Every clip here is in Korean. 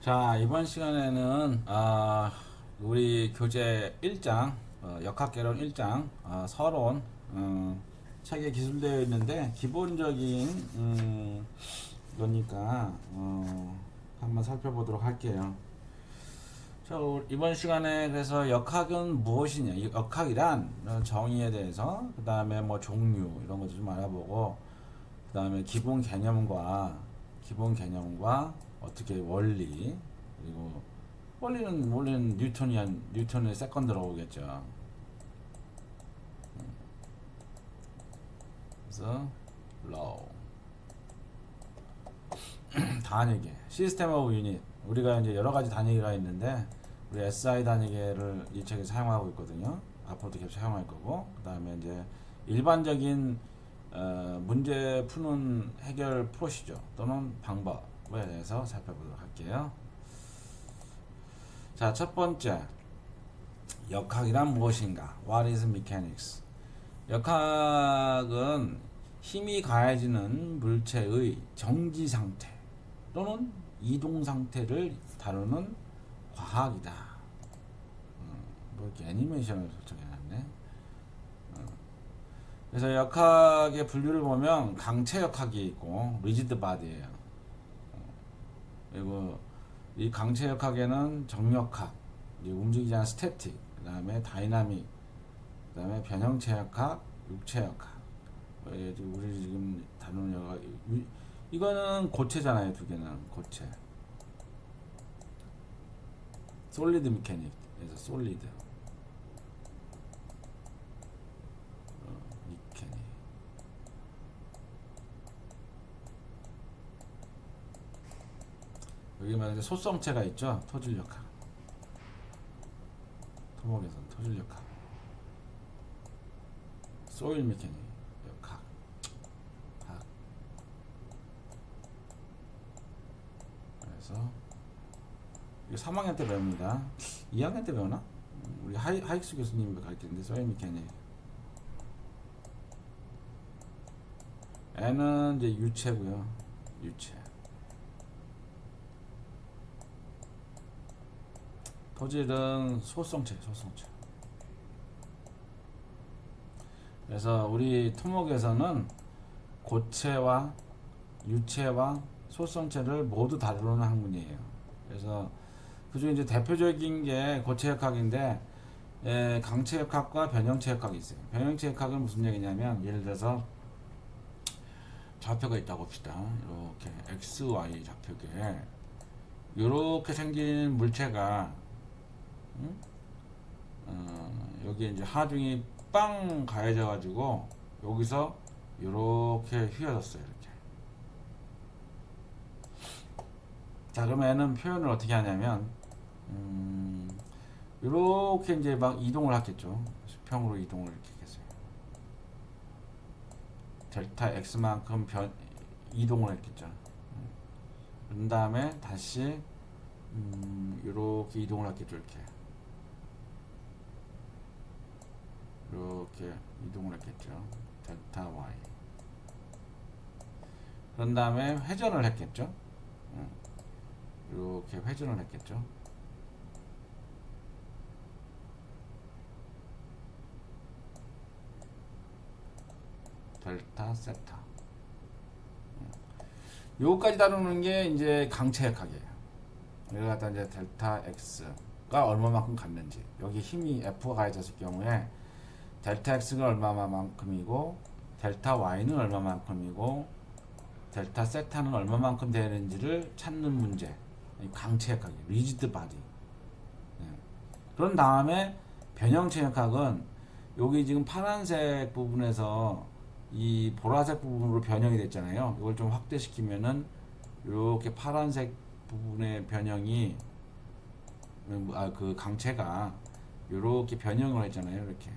자, 이번 시간에는 우리 교재 1장, 역학개론 1장, 서론, 책에 기술되어 있는데 기본적인 거니까 한번 살펴보도록 할게요. 자, 이번 시간에 그래서 역학은 무엇이냐, 이 역학이란 정의에 대해서, 그 다음에 뭐 종류 이런 것도 좀 알아보고, 그 다음에 기본 개념과 어떻게 원리, 그리고 원리는 뉴턴의 세컨드로 오겠죠. 그래서 law 단위계 시스템 오브 유닛, 우리가 이제 여러 가지 단위계가 있는데 우리 SI 단위계를 이 책에 사용하고 있거든요. 앞으로도 계속 사용할 거고, 그 다음에 이제 일반적인 문제 푸는 해결 프로시저 또는 방법에 대해서 살펴보도록 할게요. 자, 첫 번째, 역학이란 무엇인가? What is mechanics? 역학은 힘이 가해지는 물체의 정지 상태 또는 이동 상태를 다루는 과학이다. 뭐 이렇게 애니메이션을 설정해놨네. 그래서 역학의 분류를 보면 강체 역학이 있고 리지드 바디예요. 그리고 이 강체 역학에는 정역학, 움직이지 않는 스태틱, 그 다음에 다이나믹, 그 다음에 변형체 역학, 육체 역학. 우리 지금 다루는 역학, 이거는 고체잖아요. 두 개는 고체. 솔리드 미케닉에서 솔리드 미케닉. 여기 말하는 소성체가 있죠. 토질 역학. 토목에서는 토질 역학. 소일 미케닉 역학. 그래서 이거 3학년 때 배웁니다. 2학년 때 배우나? 우리 하익스 교수님이 가르치는데 소일 미케닉. N은 이제 유체고요. 유체. 토질은 소성체. 그래서 우리 토목에서는 고체와 유체와 소성체를 모두 다루는 학문이에요. 그래서 그중에 이제 대표적인 게 고체역학인데, 강체역학과 변형체역학이 있어요. 변형체역학은 무슨 얘기냐면, 예를 들어서 좌표가 있다고 합시다. 이렇게 x, y 좌표계 이렇게 생긴 물체가 여기에 이제 하중이 빵 가해져 가지고 여기서 이렇게 휘어졌어요. 이렇게. 자, 그러면 얘는 표현을 어떻게 하냐면 이렇게 이제 막 이동을 하겠죠. 수평으로 이동을 이렇게 했어요. 델타 x만큼 이동을 했겠죠. 그런 다음에 다시 이렇게 이동을 했겠죠. 이렇게 이동을 했겠죠. 델타 y. 그런 다음에 회전을 했겠죠. 이렇게 회전을 했겠죠. 델타 세타. 요거까지 다루는 게 이제 강체역학이에요. 여기 갖다 이제 델타 x가 얼마만큼 갔는지, 여기 힘이 F가 가해졌을 경우에 델타 x가 얼마만큼이고 델타 y는 얼마만큼이고 델타 세타는 얼마만큼 되는지를 찾는 문제. 강체역학이에요. 리지드 바디. 그런 다음에 변형체역학은 여기 지금 파란색 부분에서 이 보라색 부분으로 변형이 됐잖아요. 이걸 좀 확대시키면은 이렇게 파란색 부분의 변형이 그 강체가 이렇게 변형을 했잖아요. 이렇게.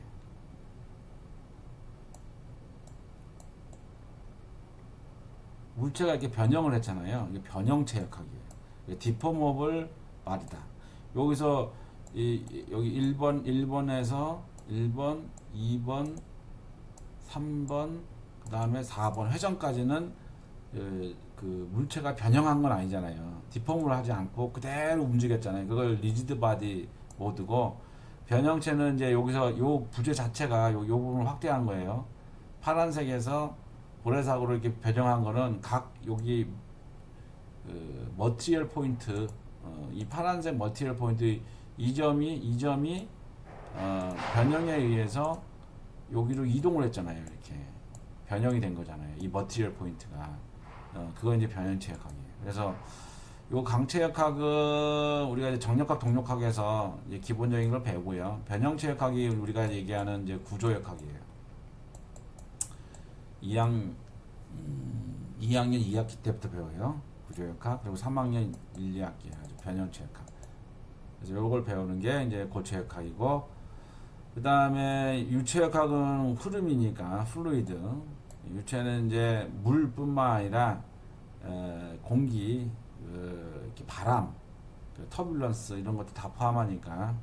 물체가 이렇게 변형을 했잖아요. 이게 변형체역학이에요. 디포머블 말이다. 여기서 여기 1번에서 1번, 2번, 3번, 그 다음에 4번 회전까지는 그 물체가 변형한 건 아니잖아요. 디폼을 하지 않고 그대로 움직였잖아요. 그걸 리지드 바디 모드고, 변형체는 이제 여기서 요 부재 자체가 요 부분을 확대한 거예요. 파란색에서 보라색으로 이렇게 변형한 거는 각 여기 그 머티리얼 포인트, 이 파란색 머티리얼 포인트 이 점이 변형에 의해서 여기로 이동을 했잖아요. 이렇게 변형이 된 거잖아요. 이 머티리얼 포인트가 그거 이제 변형체 역학이에요. 그래서 요 강체 역학은 우리가 이제 정역학, 동력학에서 이제 기본적인 걸 배우고요. 변형체 역학이 우리가 얘기하는 이제 구조 역학이에요. 2학년 2학기 때부터 배워요. 구조 역학. 그리고 3학년 1, 2학기 아주 변형체 역학. 그래서 요걸 배우는 게 이제 고체 역학이고, 그 다음에 유체 역학은 흐름이니까 플루이드. 유체는 이제 물뿐만 아니라 공기, 이렇게 바람, 터뷸런스 이런 것도 다 포함하니까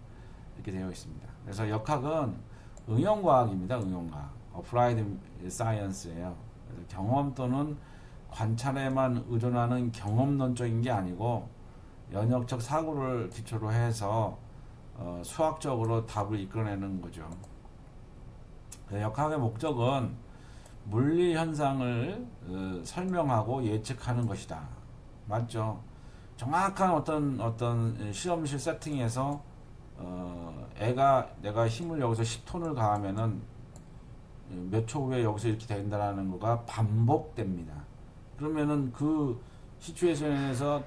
이렇게 되어 있습니다. 그래서 역학은 응용과학입니다. 응용과학. 어플라이드 사이언스예요. 그래서 경험 또는 관찰에만 의존하는 경험론적인 게 아니고 연역적 사고를 기초로 해서 수학적으로 답을 이끌어내는 거죠. 역학의 목적은 물리 현상을 설명하고 예측하는 것이다. 맞죠? 정확한 어떤 실험실 세팅에서 내가 힘을 여기서 10톤을 가하면은 몇 초 후에 여기서 이렇게 된다라는 거가 반복됩니다. 그러면은 그 시츄에이션에서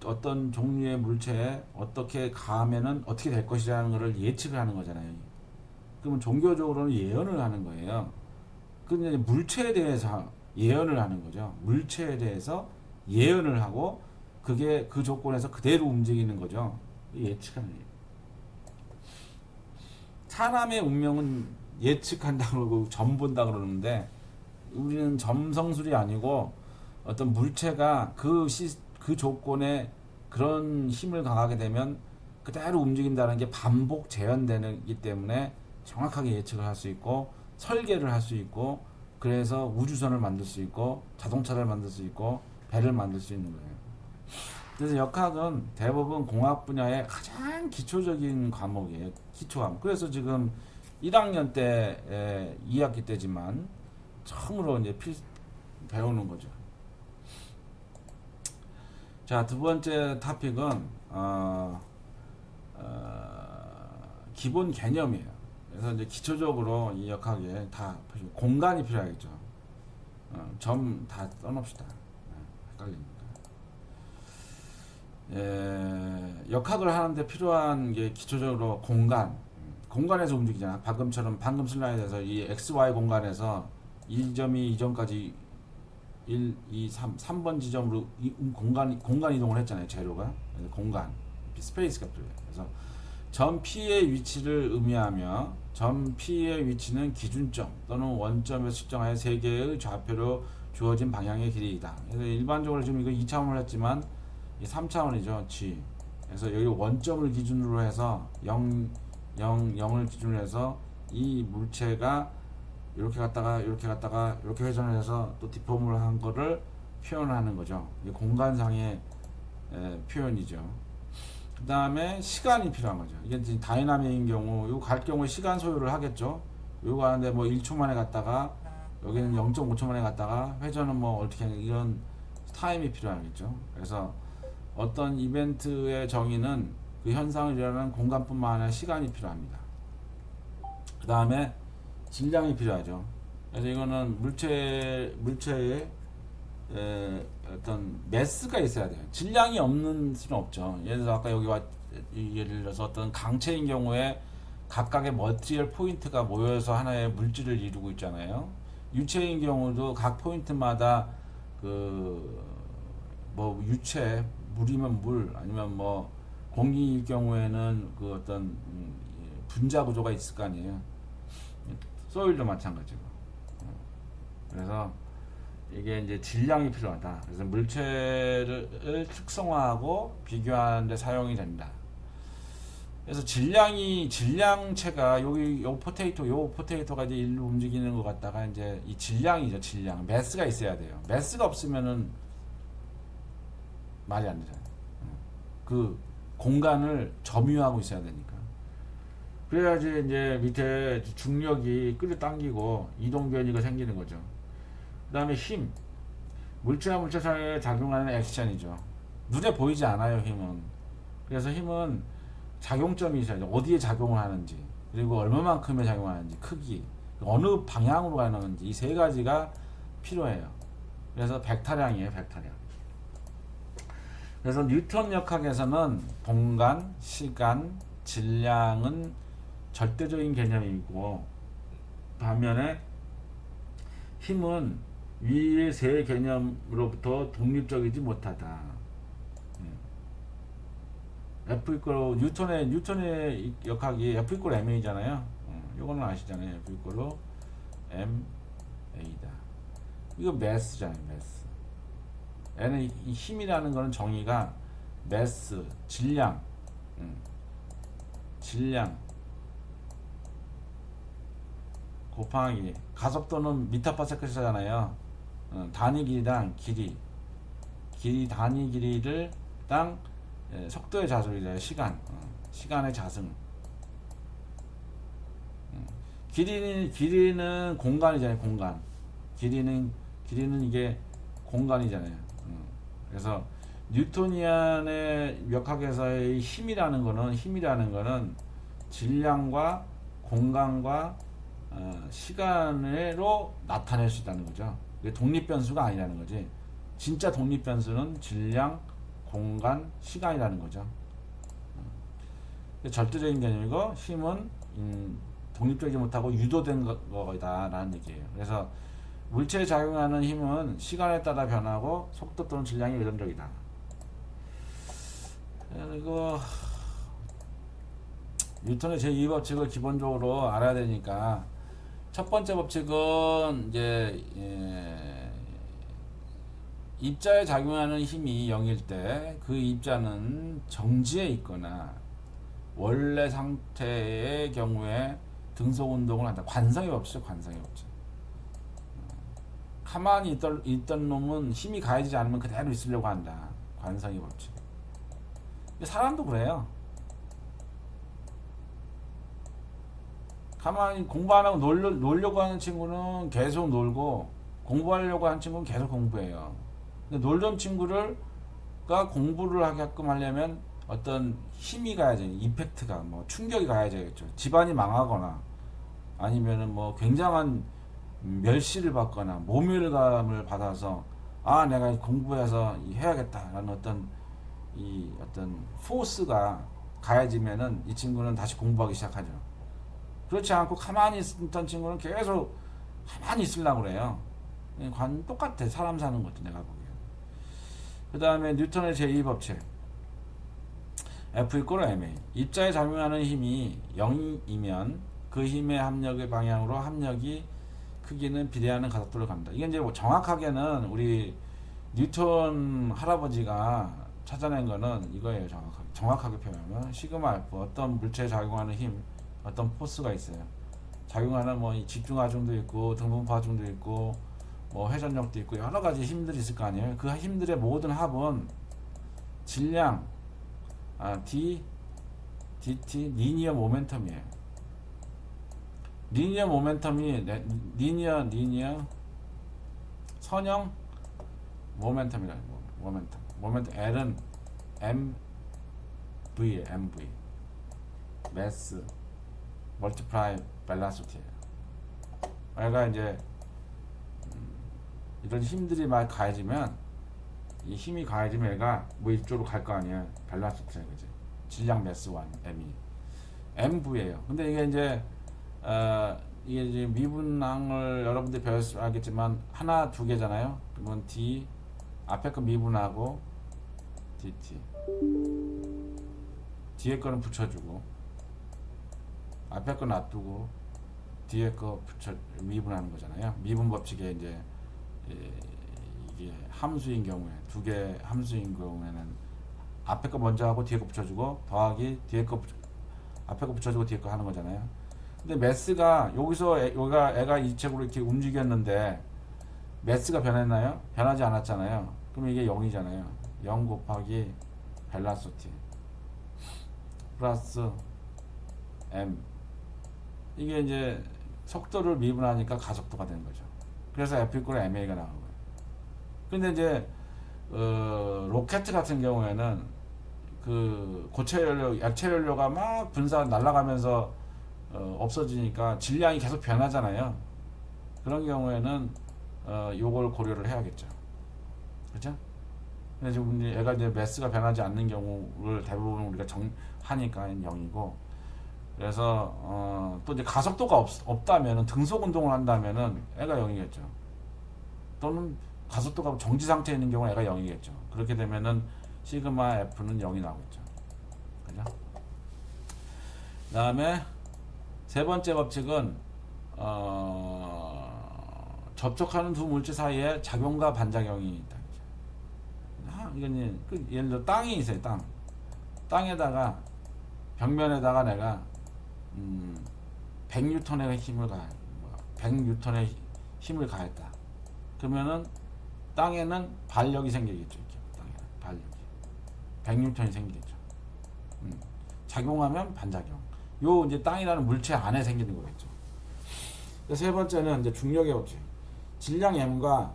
어떤 종류의 물체에 어떻게 가하면은 어떻게 될 것이라는 것을 예측을 하는 거잖아요. 그러면 종교적으로는 예언을 하는 거예요. 근데 물체에 대해서 예언을 하는 거죠. 물체에 대해서 예언을 하고 그게 그 조건에서 그대로 움직이는 거죠. 예측하는 거예요. 사람의 운명은 예측한다 그러고 점 본다 그러는데, 우리는 점성술이 아니고 어떤 물체가 그 조건에 그런 힘을 강하게 되면 그대로 움직인다는 게 반복 재현되기 때문에 정확하게 예측을 할 수 있고 설계를 할 수 있고, 그래서 우주선을 만들 수 있고 자동차를 만들 수 있고 배를 만들 수 있는 거예요. 그래서 역학은 대부분 공학 분야의 가장 기초적인 과목이에요. 기초과목. 그래서 지금 1학년 때 2학기 때지만 처음으로 이제 배우는 거죠. 자, 두 번째 토픽은 기본 개념이에요. 그래서 이제 기초적으로 이 역학에 다 공간이 필요하겠죠. 점 다 써놓읍시다. 헷갈립니다. 역학을 하는데 필요한 게 기초적으로 공간에서 움직이잖아. 방금 슬라이드에서 이 XY 공간에서 이 점이 이 점까지 1, 2, 3번 지점으로 공간 이동을 했잖아요. 재료가. 공간, 스페이스가 필요해요. 그래서 점 P의 위치를 의미하며 점 P의 위치는 기준점 또는 원점에서 측정하여 세 개의 좌표로 주어진 방향의 길이이다. 그래서 일반적으로 지금 이거 2차원을 했지만 3차원이죠. G. 그래서 여기 원점을 기준으로 해서 0을 기준으로 해서 이 물체가 이렇게 갔다가 이렇게 회전을 해서 또 디폼을 한 거를 표현하는 거죠. 이게 공간상의 표현이죠. 그 다음에 시간이 필요한 거죠. 이게 지금 다이나믹인 경우, 이거 갈 경우에 시간 소요를 하겠죠. 이거 가는데 뭐 1초 만에 갔다가 여기는 0.5초 만에 갔다가 회전은 뭐 어떻게 하냐, 이런 타임이 필요하겠죠. 그래서 어떤 이벤트의 정의는 그 현상을 일어나는 공간뿐만 아니라 시간이 필요합니다. 그 다음에 질량이 필요하죠. 그래서 이거는 물체의 어떤 매스가 있어야 돼요. 질량이 없는 수는 없죠. 예를 들어서 아까 예를 들어서 어떤 강체인 경우에 각각의 머티리얼 포인트가 모여서 하나의 물질을 이루고 있잖아요. 유체인 경우도 각 포인트마다 뭐 유체, 물이면 물, 아니면 뭐 공기일 경우에는 그 어떤 분자 구조가 있을 거 아니에요. 소일도 마찬가지고. 그래서 이게 이제 질량이 필요하다. 그래서 물체를 특성화하고 비교하는 데 사용이 된다. 그래서 질량체가 요 포테이토가 이제 일로 움직이는 것 같다가 이제 이 질량이죠. 질량. 매스가 있어야 돼요. 매스가 없으면은 말이 안 되잖아요. 그 공간을 점유하고 있어야 되니까. 그래야지 이제 밑에 중력이 끌어당기고 이동 변이가 생기는 거죠. 그다음에 힘. 물체와 물체 사이에 작용하는 액션이죠. 눈에 보이지 않아요, 힘은. 그래서 힘은 작용점이 있어야죠. 어디에 작용을 하는지, 그리고 얼마만큼의 작용하는지, 크기, 어느 방향으로 가는지, 이 세 가지가 필요해요. 그래서 백타량이에요, 백타량. 그래서 뉴턴 역학에서는 공간, 시간, 질량은 절대적인 개념이고, 반면에 힘은 위의 세 개념으로부터 독립적이지 못하다. F 이퀄 뉴턴의 역학이 F 이퀄 ma잖아요. 요거는 아시잖아요. F 이퀄 ma다. 이거 매스잖아요. 매스. 얘는 이 힘이라는 거는 정의가 매스, 질량, 질량 곱하기 가속도는 미터파스칼이잖아요. 단위 길이당 단위 길이를 땅 속도의 자속이잖아요. 시간의 자승. 길이는 공간이잖아요. 공간. 길이는 이게 공간이잖아요. 그래서 뉴토니안의 역학에서의 힘이라는 거는 질량과 공간과 시간으로 나타낼 수 있다는 거죠. 이게 독립변수가 아니라는 거지. 진짜 독립변수는 질량, 공간, 시간이라는 거죠. 절대적인 개념이고 힘은 독립적이지 못하고 유도된 거다라는 얘기예요. 그래서 물체에 작용하는 힘은 시간에 따라 변하고 속도 또는 질량이 유동적이다. 그리고 뉴턴의 제2법칙을 기본적으로 알아야 되니까 첫 번째 법칙은 이제 입자에 작용하는 힘이 0일 때 그 입자는 정지해 있거나 원래 상태의 경우에 등속 운동을 한다. 관성의 법칙. 가만히 있던 놈은 힘이 가해지지 않으면 그대로 있으려고 한다. 관성의 법칙. 사람도 그래요. 가만히 공부 안 하고 놀려고 하는 친구는 계속 놀고, 공부하려고 하는 친구는 계속 공부해요. 근데 놀던 친구가 공부를 하게끔 하려면 어떤 힘이 가야죠. 임팩트가, 뭐 충격이 가야죠. 집안이 망하거나 아니면은 뭐 굉장한 멸시를 받거나 모멸감을 받아서 내가 공부해서 해야겠다라는 어떤 포스가 가해지면은 이 친구는 다시 공부하기 시작하죠. 그렇지 않고 가만히 있던 친구는 계속 가만히 있으려고 그래요. 똑같아. 사람 사는 것도 내가 보기에. 그 다음에 뉴턴의 제2법칙. F 이퀄 ma. 입자에 작용하는 힘이 0이면 그 힘의 합력의 방향으로 합력이 크기는 비례하는 가속도를 갑니다. 이게 이제 뭐 정확하게는 우리 뉴턴 할아버지가 찾아낸 거는 이거예요. 정확하게 표현하면 시그마 F, 어떤 물체에 작용하는 힘, 어떤 포스가 있어요. 작용하는 뭐 집중하중도 있고 등분파중도 있고 뭐 회전력도 있고 여러 가지 힘들이 있을 거 아니에요. 그 힘들의 모든 합은 질량 dt 리니어 모멘텀이에요. 리니어 모멘텀이 리니어 선형 모멘텀이라는 거. 모멘텀 L은 mv에 mv 매스 멀티플라이 벨라시티예요. 얘가 이제 이런 힘들이 막 가해지면 이 힘이 가해지면 얘가 뭐 이쪽으로 갈 거 아니에요. 벨라시티야, 그지? 질량 매스 1 m이 mv예요. 근데 이게 이제 이게 이제 미분항을 여러분들이 알겠지만 하나 두 개잖아요. 그러면 d 앞에 거 미분하고 dt 뒤에 거는 붙여주고 앞에 거 놔두고 뒤에 거 미분하는 거잖아요. 미분 법칙에 이제 이게 함수인 경우에 두 개 함수인 경우에는 앞에 거 먼저 하고 뒤에 거 붙여주고 더하기 뒤에 거 앞에 거 붙여주고 뒤에 거 하는 거잖아요. 근데 매스가 여기서 여기가 애가 이 책으로 이렇게 움직였는데 매스가 변했나요? 변하지 않았잖아요. 그럼 이게 0이잖아요. 0 곱하기 벨라소티 플러스 m, 이게 이제 속도를 미분하니까 가속도가 되는 거죠. 그래서 F 이퀄 ma가 나온 거예요. 근데 이제 로켓 같은 경우에는 그 고체 연료, 액체 연료가 막 분산 날아가면서 없어지니까 질량이 계속 변하잖아요. 그런 경우에는 요걸 고려를 해야겠죠. 그렇죠? 근데 지금 얘가 이제 매스가 변하지 않는 경우를 대부분 우리가 하니까 0이고, 그래서 또 이제 가속도가 없다면은 등속 운동을 한다면은 애가 0이겠죠. 또는 가속도가 정지 상태에 있는 경우는 애가 0이겠죠. 그렇게 되면은 시그마 F는 0이 나오겠죠. 그죠? 그 다음에 세 번째 법칙은 접촉하는 두 물질 사이에 작용과 반작용이 있다. 이건 예를 들어 땅이 있어요. 땅에다가 벽면에다가 내가 100N의 힘을 100N의 힘을 가했다. 그러면은 땅에는 반력이 생기겠죠. 땅에는 반력이 100N이 생기겠죠. 작용하면 반작용. 요 이제 땅이라는 물체 안에 생기는 거겠죠. 세 번째는 이제 중력의 법칙. 질량 m과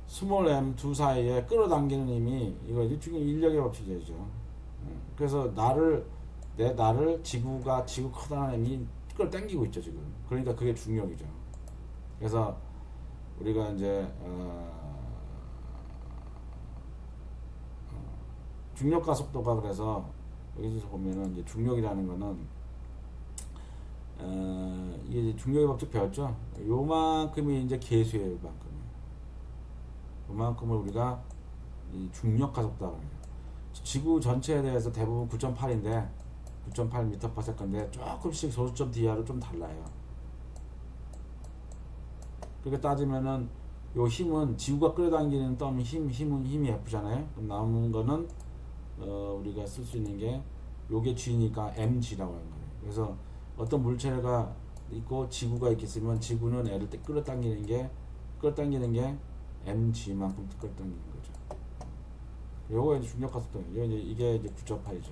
스몰 m 두 사이에 끌어당기는 힘이 이거 일종의 인력의 법칙이죠. 그래서 나를 지구 크다는 힘이 끌어당기고 있죠 지금. 그러니까 그게 중력이죠. 그래서 우리가 이제 중력 가속도가, 그래서 여기서 보면은 이제 중력이라는 거는 이게 중력의 법칙 배웠죠. 요만큼이 이제 계수예요. 요만큼을 우리가 이 중력 가속도라고 해요. 지구 전체에 대해서 대부분 9.8인데 9.8m/s인데 조금씩 소수점 dr로 좀 달라요. 그렇게 따지면은 요 힘은 지구가 끌어당기는 힘이 F잖아요. 그럼 남은 거는 우리가 쓸 수 있는 게 요게 G니까 mg라고 하는 거예요. 그래서 어떤 물체가 있고 지구가 있겠으면 지구는 애를 끌어당기는 게 mg만큼 끌어당기는 거죠. 요거 이제 중력 가속도. 이게 이제 9.8이죠.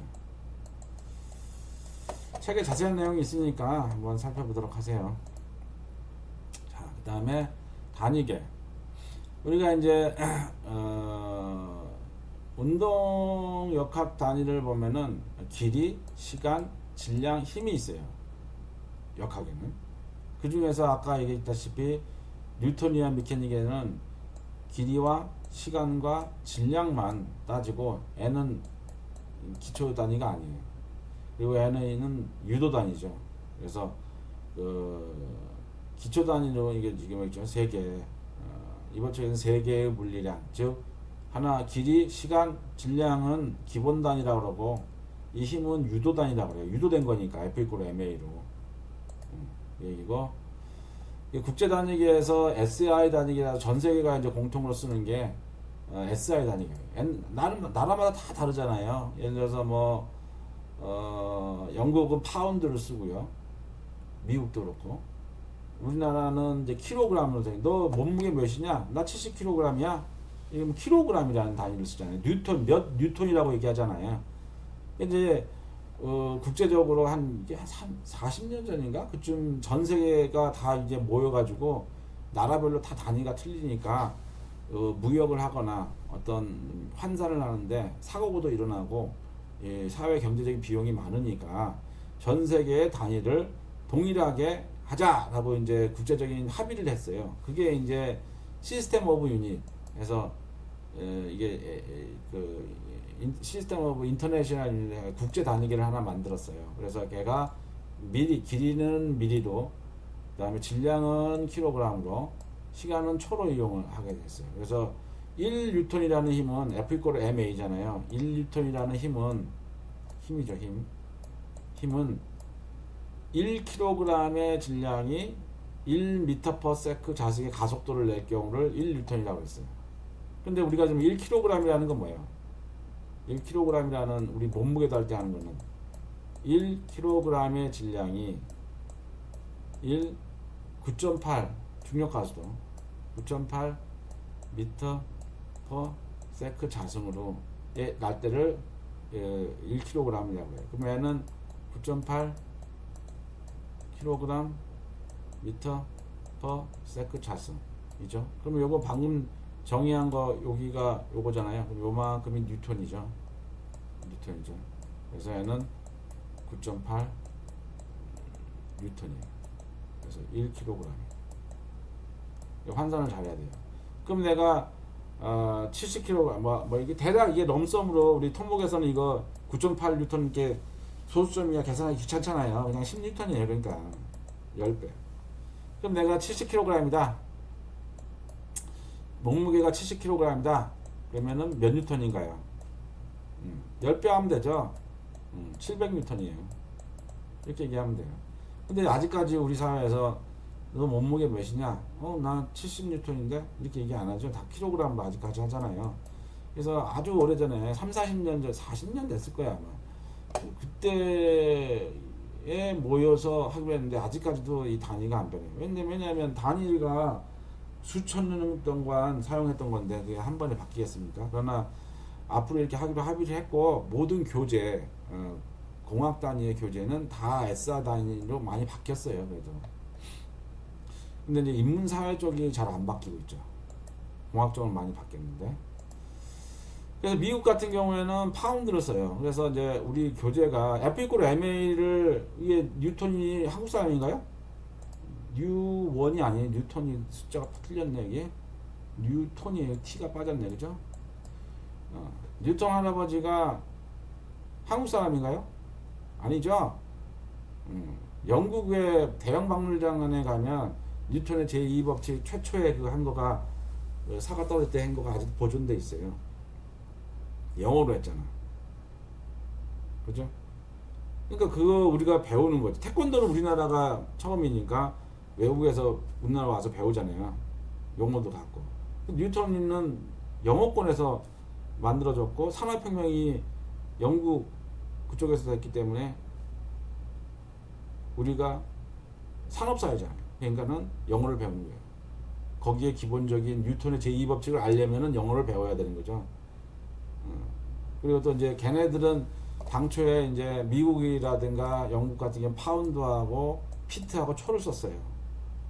책에 자세한 내용이 있으니까 한번 살펴보도록 하세요. 자, 그 다음에 단위계. 우리가 이제 운동 역학 단위를 보면은 길이, 시간, 질량, 힘이 있어요. 역학에는. 그 중에서 아까 얘기했다시피 뉴토니안 메카닉에는 길이와 시간과 질량만 따지고 n은 기초 단위가 아니에요. 그리고 n은 유도 단위죠. 그래서 기초 단위로 이게 지금 있죠. 세 개. 이번 책에는 세 개의 물리량, 즉 하나 길이, 시간, 질량은 기본 단위라고 그러고, 이 힘은 유도 단위라고 그래요. 유도된 거니까 F 이퀄 ma로 얘기고, 국제 단위계에서 SI 단위계라서 전 세계가 이제 공통으로 쓰는 게 SI 단위계예요. 나라마다 다 다르잖아요. 예를 들어서 뭐 영국은 파운드를 쓰고요. 미국도 그렇고. 우리나라는 이제 킬로그램으로 돼. 너 몸무게 몇이냐? 나 70kg이야. 이게 뭐 킬로그램이라는 단위를 쓰잖아요. 몇 뉴턴이라고 얘기하잖아요. 이제 국제적으로 한 40년 전인가 그쯤 전 세계가 다 이제 모여가지고 나라별로 다 단위가 틀리니까 무역을 하거나 어떤 환산을 하는데 사고도 일어나고 사회 경제적인 비용이 많으니까 전 세계의 단위를 동일하게 하자라고 이제 국제적인 합의를 했어요. 그게 이제 시스템 오브 유닛. 그래서 이게 시스템 오브 인터내셔널 국제 단위계를 하나 만들었어요. 그래서 걔가 길이는 미리로, 그 다음에 질량은 킬로그램으로, 시간은 초로 이용을 하게 됐어요. 그래서 1뉴턴이라는 힘은 F 이퀄 ma잖아요. 1뉴턴이라는 힘이죠. 힘은 1kg의 질량이 1m/s 자식의 가속도를 낼 경우를 1뉴턴이라고 했어요. 근데 우리가 지금 1kg이라는 건 뭐예요? 1kg이라는 우리 몸무게 달 때 하는 거는 1kg의 질량이 9.8 중력 가속도 9.8 미터 퍼 세크 자승으로 날 때를 1kg이라고 해요. 그러면은 9.8 kg 미터 퍼 세크 자승이죠. 그럼 요거 방금 정의한 거 여기가 요거잖아요. 그럼 요만큼이 뉴턴이죠. 그래서 얘는 9.8 뉴턴이에요. 그래서 1kg. 환산을 잘해야 돼요. 그럼 내가 70kg 뭐 이게 대략 이게 럼썸으로 우리 토목에서는 이거 9.8 뉴턴 이렇게 소수점이야 계산하기 귀찮잖아요. 그냥 10뉴턴이에요. 그러니까 10배. 그럼 내가 70kg이다. 몸무게가 70kg이다. 그러면은 몇 뉴턴인가요? 10배 하면 되죠. 700뉴턴이에요. 이렇게 얘기하면 돼요. 근데 아직까지 우리 사회에서 너 몸무게 몇이냐? 나 70뉴턴인데? 이렇게 얘기 안 하죠. 다 킬로그램으로 아직까지 하잖아요. 그래서 아주 오래전에 3, 40년 전, 40년 됐을 거야 아마. 그때에 모여서 하기로 했는데 아직까지도 이 단위가 안 변해요. 왜냐면 단위가 수천 년 동안 사용했던 건데 그게 한 번에 바뀌겠습니까? 그러나 앞으로 이렇게 하기로 합의를 했고 모든 교재, 공학 단위의 교재는 다 SR 단위로 많이 바뀌었어요. 그래도. 근데 이제 인문사회 쪽이 잘 안 바뀌고 있죠. 공학 쪽은 많이 바뀌었는데. 그래서 미국 같은 경우에는 파운드를 써요. 그래서 이제 우리 교재가 F = MA를 이게 뉴턴이 한국 사람인가요? 뉴원이 아니에요. 뉴턴이 숫자가 틀렸네 이게. 뉴턴이에요. T가 빠졌네, 그죠? 뉴턴 할아버지가 한국 사람인가요? 아니죠. 영국의 대형 박물관에 가면 뉴턴의 제2법칙 최초의 그 한 거가 사과 떨어질 때 한 거가 아직 보존돼 있어요. 영어로 했잖아. 그죠? 그러니까 그거 우리가 배우는 거지. 태권도는 우리나라가 처음이니까 외국에서 우리나라 와서 배우잖아요. 용어도 갖고. 뉴턴은 영어권에서 만들어졌고 산업혁명이 영국 그쪽에서 됐기 때문에 우리가 산업사회잖아요. 그러니까는 영어를 배우는 거예요. 거기에 기본적인 뉴턴의 제2법칙을 알려면은 영어를 배워야 되는 거죠. 그리고 또 이제 걔네들은 당초에 이제 미국이라든가 영국 같은 경우 파운드하고 피트하고 초를 썼어요.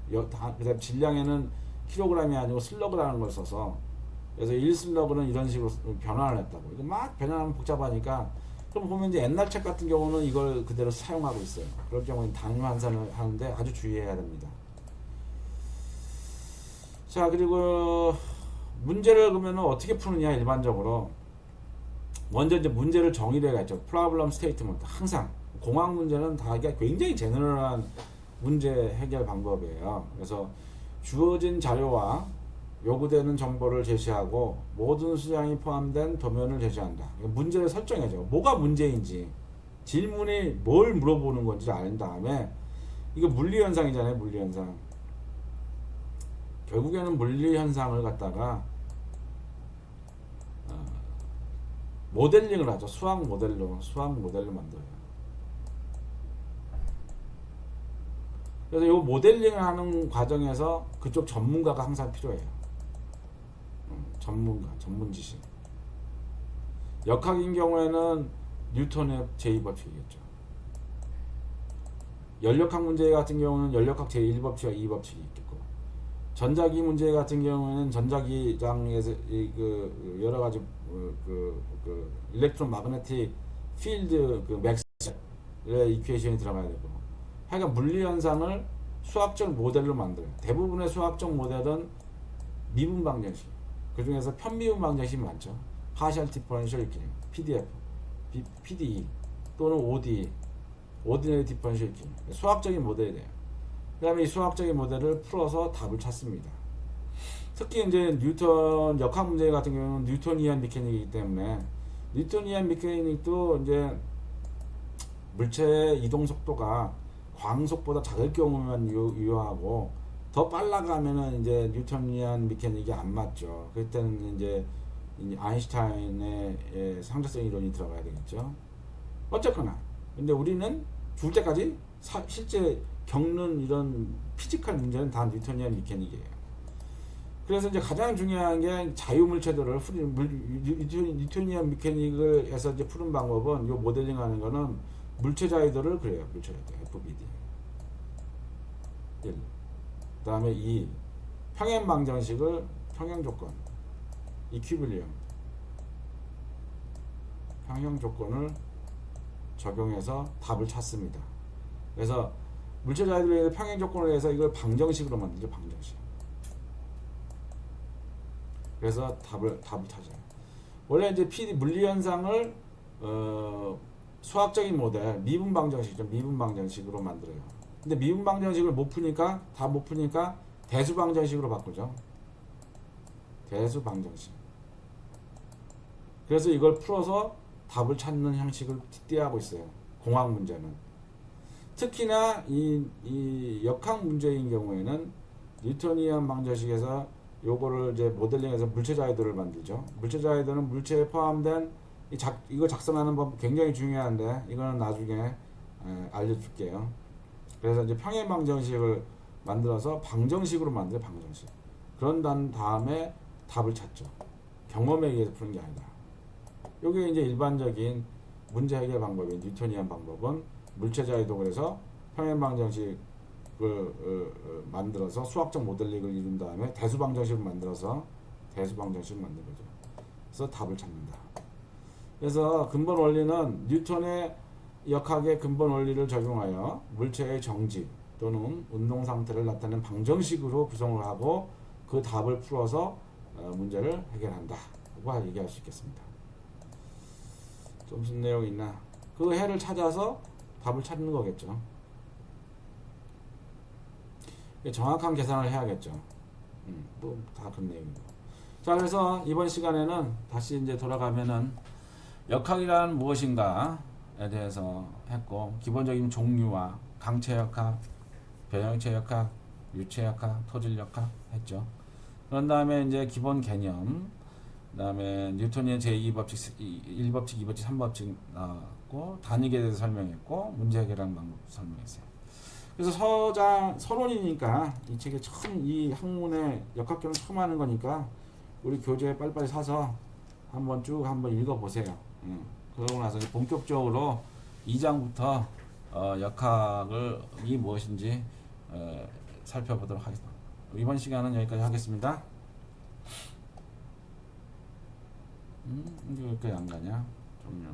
그다음 질량에는 킬로그램이 아니고 슬러그라는 걸 써서 그래서 1슬러그는 이런 식으로 변환을 했다고. 이거 막 변환하면 복잡하니까 그럼 보면 이제 옛날 책 같은 경우는 이걸 그대로 사용하고 있어요. 그럴 경우에는 단위 환산을 하는데 아주 주의해야 됩니다. 자, 그리고 문제를 그러면 어떻게 푸느냐 일반적으로 먼저 이제 문제를 정의를 해야죠. 프로블럼 스테이트먼트. 항상 공학 문제는 다 이게 굉장히 제너럴한 문제 해결 방법이에요. 그래서 주어진 자료와 요구되는 정보를 제시하고 모든 수량이 포함된 도면을 제시한다. 문제를 설정해줘. 뭐가 문제인지 질문이 뭘 물어보는 건지 알 다음에 이거 물리현상이잖아요. 물리현상. 결국에는 물리현상을 갖다가 모델링을 하죠. 수학 모델로 만들어요. 그래서 이 모델링을 하는 과정에서 그쪽 전문가가 항상 필요해요. 전문 지식. 역학인 경우에는 뉴턴의 제2법칙이겠죠. 연력학 문제 같은 경우는 연력학 제1법칙과 2법칙이 있겠고, 전자기 문제 같은 경우에는 전자기장에서 그 여러 가지 일렉트론 마그네틱 필드 그 맥스웰의 이퀘이션이 들어가야 되고, 하여간 물리 현상을 수학적 모델로 만들어요. 대부분의 수학적 모델은 미분 방정식. 그 중에서 편미분 방정식이 많죠. 파셜 디퍼런셜 이퀴리brium, PDF, PDE 또는 ODE, 오디너리 디퍼런셜 이퀴리brium. 수학적인 모델이 돼요. 그 다음에 이 수학적인 모델을 풀어서 답을 찾습니다. 특히 이제 뉴턴 역학 문제 같은 경우는 뉴토니안 미케닉이기 때문에 뉴토니안 미케닉도 이제 물체의 이동 속도가 광속보다 작을 경우만 유효하고 더 빨라가면은 이제 뉴토니안 미케닉이 안 맞죠. 그때는 이제 아인슈타인의 상대성 이론이 들어가야 되겠죠. 어쨌거나 근데 우리는 죽을 때까지 실제 겪는 이런 피지컬 문제는 다 뉴토니안 메커닉이에요. 그래서 이제 가장 중요한 게 자유물체들을 뉴토니안 메커닉을 해서 이제 푸는 방법은, 요 모델링 하는 거는 물체 자유도를 그래요. 물체 자유도 FBD 1. 그 다음에 2. 평행 방정식을 평행 조건 이퀴빌리엄 평행 조건을 적용해서 답을 찾습니다. 그래서 물체 자유도에 평행 조건을 해서 이걸 방정식으로 만들죠. 방정식. 그래서 답을 찾아요. 원래 이제 물리 현상을 수학적인 모델 미분 방정식이죠. 미분 방정식으로 만들어요. 근데 미분 방정식을 못 푸니까 대수 방정식으로 바꾸죠. 대수 방정식. 그래서 이걸 풀어서 답을 찾는 형식을 띠하고 있어요. 공학 문제는. 특히나 이 역학 문제인 경우에는 뉴토니안 방정식에서 요거를 이제 모델링해서 물체 자유도를 만들죠. 물체 자유도는 물체에 포함된 이거 작성하는 법 굉장히 중요한데, 이거는 나중에 알려줄게요. 그래서 이제 평행 방정식을 만들어서 방정식으로 만들어요. 방정식. 그런 다음에 답을 찾죠. 경험에 의해서 푸는 게 아니라. 요게 이제 일반적인 문제 해결 방법인 뉴토니안 방법은 물체 자유도, 그래서 평행 방정식을 만들어서 수학적 모델링을 이룬 다음에 대수 방정식을 만들어서 만든 거죠. 그래서 답을 찾는다. 그래서 근본 원리는 뉴턴의 역학의 근본 원리를 적용하여 물체의 정지 또는 운동 상태를 나타내는 방정식으로 구성을 하고 그 답을 풀어서 문제를 해결한다 라고 얘기할 수 있겠습니다. 좀 무슨 내용이 있나? 그 해를 찾아서 답을 찾는 거겠죠. 정확한 계산을 해야겠죠. 또 다 그런 내용이고. 자, 그래서 이번 시간에는 다시 이제 돌아가면은 역학이란 무엇인가에 대해서 했고, 기본적인 종류와 강체 역학, 변형체 역학, 유체 역학, 토질 역학 했죠. 그런 다음에 이제 기본 개념, 그 다음에 뉴턴의 제2법칙, 1법칙, 2법칙, 3법칙 나왔고, 단위계에 대해서 설명했고, 문제 해결하는 방법 설명했어요. 그래서 서론이니까 이 책에 처음, 이 학문의 역학교는 처음 하는 거니까 우리 교재에 빨리빨리 사서 한번 읽어보세요. 그러고 나서 본격적으로 2장부터 역학이 무엇인지 살펴보도록 하겠습니다. 이번 시간은 여기까지 하겠습니다. 이게 왜 이렇게 안 가냐? 종료.